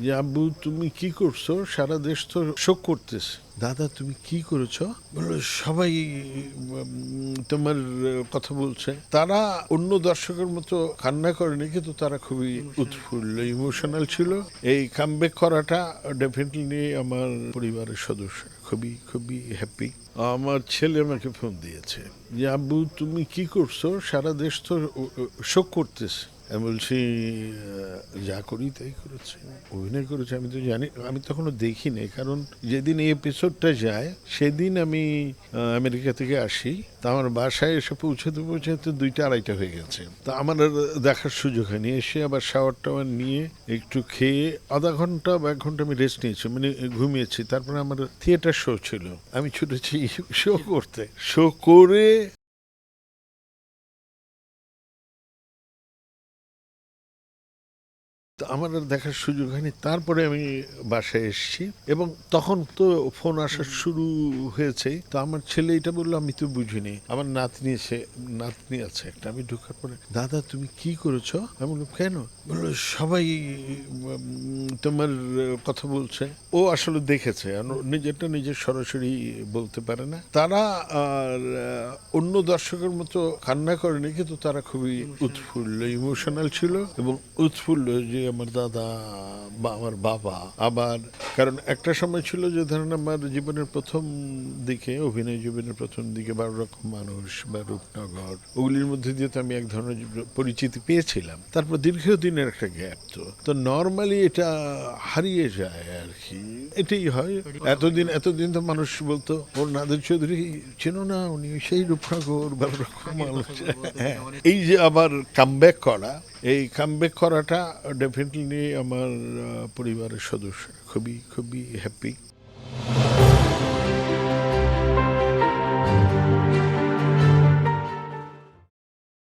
যে আব্বু তুমি কি করছো, সারা দেশ তো শোক করতেছে। দাদা তুমি কি করেছো? বললো সবাই তোমার কথা বলছে। তারা অন্য দর্শকের মতো কান্না করেনি, কিন্তু তারা খুবই উৎফুল্ল, ইমোশনাল ছিল। এই কামব্যাক করাটা ডেফিনেটলি আমার পরিবারের সদস্য খুবই খুবই হ্যাপি। আমার ছেলে আমাকে ফোন দিয়েছে যে আব্বু তুমি কি করছো, সারা দেশ তো শোক করতেছে। আমি বলছি যা করি তাই করেছি, অভিনয় করেছি। আমি তো জানি, আমি তখনও দেখিনি, কারণ যেদিন এই এপিসোডটা যায় সেদিন আমি আমেরিকা থেকে আসি। তা আমার বাসায় এসে পৌঁছাতে পৌঁছাতে 2টা-2:30 হয়ে গেছে। তা আমার আর দেখার সুযোগ হয়নি। এসে আবার শাওয়ার টাওয়ার নিয়ে একটু খেয়ে আধা ঘন্টা বা 1 ঘন্টা আমি রেস্ট নিয়েছি, মানে ঘুমিয়েছি। তারপরে আমার থিয়েটার শো ছিল, আমি ছুটেছি শো করতে। শো করে তো আমার আর দেখার সুযোগ হয়নি। তারপরে আমি বাসায় এসেছি এবং তখন তো ফোন আসা শুরু হয়েছে। তো আমার ছেলে এটা বললো আমি তো বুঝিনি। আমার নাতনি আছে একটা। আমি ঢোকার পরে দাদা তুমি কি করেছো? আমি বললাম কেন? বললো সবাই তোমার কথা বলছে। ও আসলে দেখেছে, নিজেরটা নিজের সরাসরি বলতে পারে না। তারা আর অন্য দর্শকের মতো কান্না করেনি, কিন্তু তারা খুবই উৎফুল্ল, ইমোশনাল ছিল এবং উৎফুল্ল যে আমার দাদা বা আমার বাবা আবার। কারণ একটা সময় ছিল যে ধরেন আমার জীবনের প্রথম দিকে, অভিনয় জীবনের প্রথম দিকে 12 রকম মানুষ বা রূপনগর, ওগুলির মধ্যে দিয়ে তো আমি এক ধরনের পরিচিতি পেয়েছিলাম। তারপর দীর্ঘদিনের একটা গ্যাপ, তো নর্মালি এটা হারিয়ে যায় আর কি। এটাই হয়। এতদিন তো মানুষ বলতো ওর নাদের চৌধুরী চেনো না, উনি সেই রূপনগর 12 রকম মানুষ। হ্যাঁ, এই যে আবার কামব্যাক করা, এই কামব্যাক করাটা ডেফিনেটলি আমার পরিবারের সদস্য খুবই খুবই হ্যাপি।